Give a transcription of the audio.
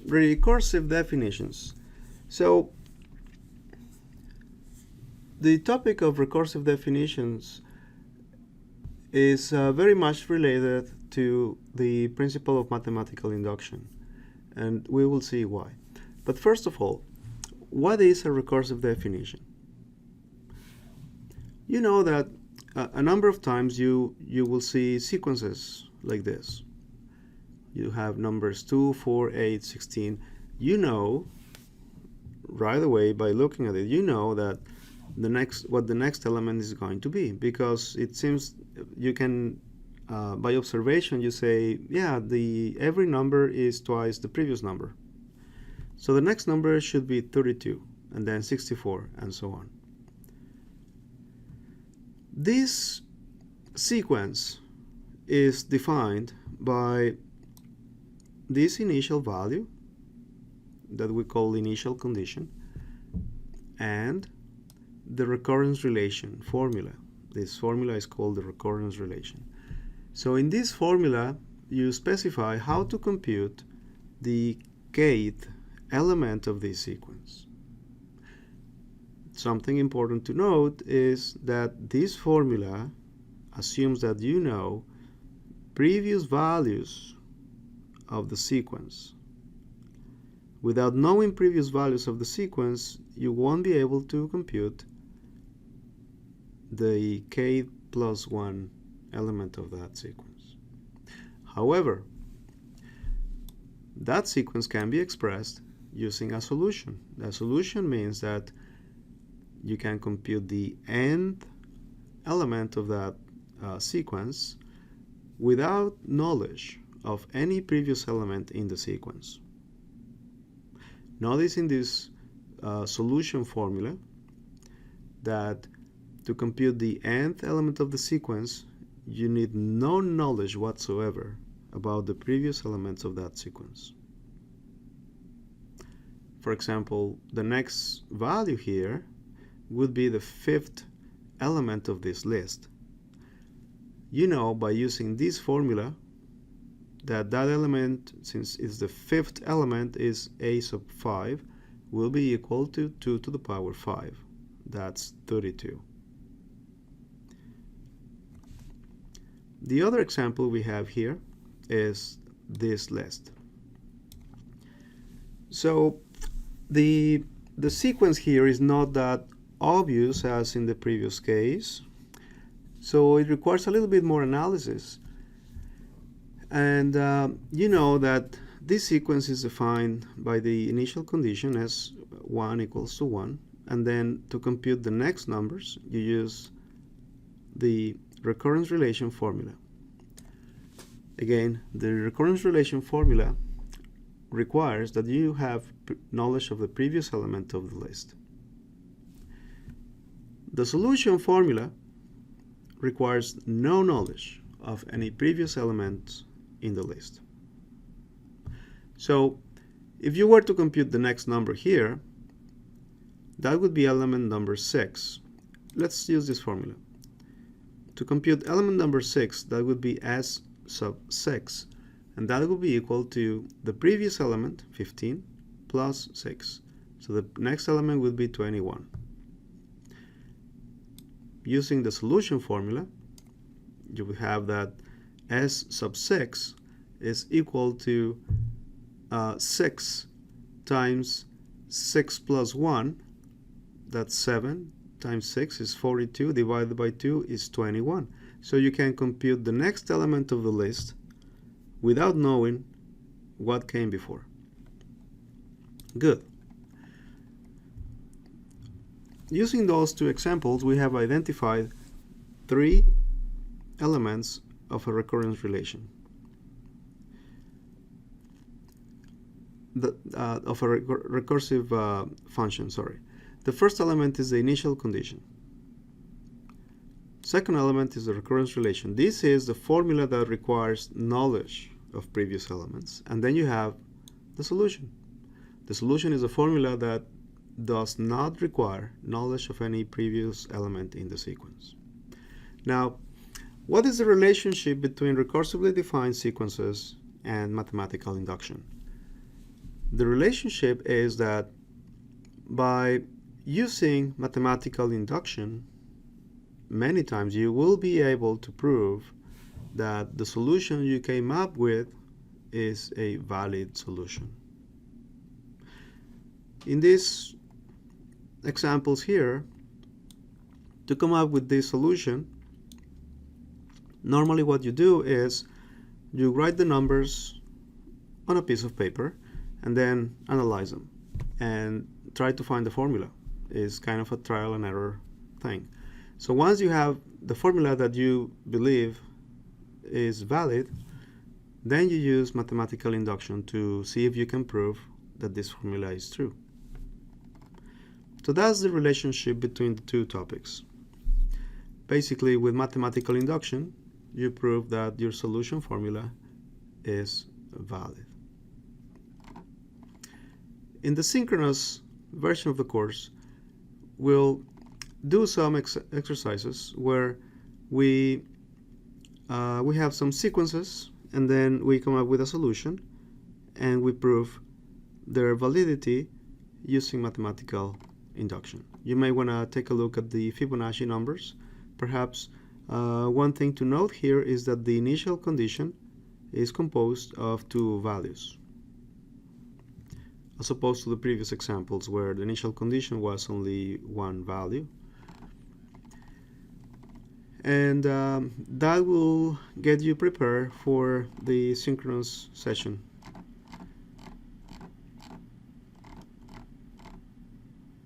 Recursive definitions. So the topic of recursive definitions is very much related to the principle of mathematical induction, and we will see why. But first of all, what is a recursive definition? You know that a number of times you will see sequences like this. You have numbers 2, 4, 8, 16. You know right away by looking at it, you know that what the next element is going to be, because it seems you can by observation you say, yeah, every number is twice the previous number. So the next number should be 32 and then 64 and so on. This sequence is defined by this initial value that we call initial condition and the recurrence relation formula. This formula is called the recurrence relation. So in this formula you specify how to compute the kth element of this sequence. Something important to note is that this formula assumes that you know previous values of the sequence. Without knowing previous values of the sequence, you won't be able to compute the k plus 1 element of that sequence. However, that sequence can be expressed using a solution. The solution means that you can compute the nth element of that sequence without knowledge of any previous element in the sequence. Notice in this solution formula that to compute the nth element of the sequence, you need no knowledge whatsoever about the previous elements of that sequence. For example, the next value here would be the fifth element of this list. You know by using this formula that element, since it's the fifth element, is a sub 5, will be equal to 2 to the power 5. That's 32. The other example we have here is this list. So the sequence here is not that obvious as in the previous case, so it requires a little bit more analysis. And you know that this sequence is defined by the initial condition as 1 equals to 1, and then to compute the next numbers you use the recurrence relation formula. Again, the recurrence relation formula requires that you have knowledge of the previous element of the list. The solution formula requires no knowledge of any previous elements in the list. So if you were to compute the next number here, that would be element number 6. Let's use this formula. To compute element number 6, that would be s sub 6, and that would be equal to the previous element, 15, plus 6. So the next element would be 21. Using the solution formula, you would have that s sub 6 is equal to 6 times 6 plus 1, that's 7, times 6 is 42, divided by 2 is 21. So you can compute the next element of the list without knowing what came before. Good. Using those two examples, we have identified 3 elements of a recurrence relation. Of a recursive function, sorry. The first element is the initial condition. Second element is the recurrence relation. This is the formula that requires knowledge of previous elements. And then you have the solution. The solution is a formula that does not require knowledge of any previous element in the sequence. Now, what is the relationship between recursively defined sequences and mathematical induction? The relationship is that by using mathematical induction, many times you will be able to prove that the solution you came up with is a valid solution. In these examples here, to come up with this solution, normally what you do is you write the numbers on a piece of paper and then analyze them and try to find the formula. It's kind of a trial and error thing. So once you have the formula that you believe is valid, then you use mathematical induction to see if you can prove that this formula is true. So that's the relationship between the two topics. Basically, with mathematical induction, you prove that your solution formula is valid. In the synchronous version of the course, we'll do some exercises where we have some sequences, and then we come up with a solution, and we prove their validity using mathematical induction. You may want to take a look at the Fibonacci numbers. Perhaps one thing to note here is that the initial condition is composed of two values, as opposed to the previous examples where the initial condition was only one value. And that will get you prepared for the synchronous session.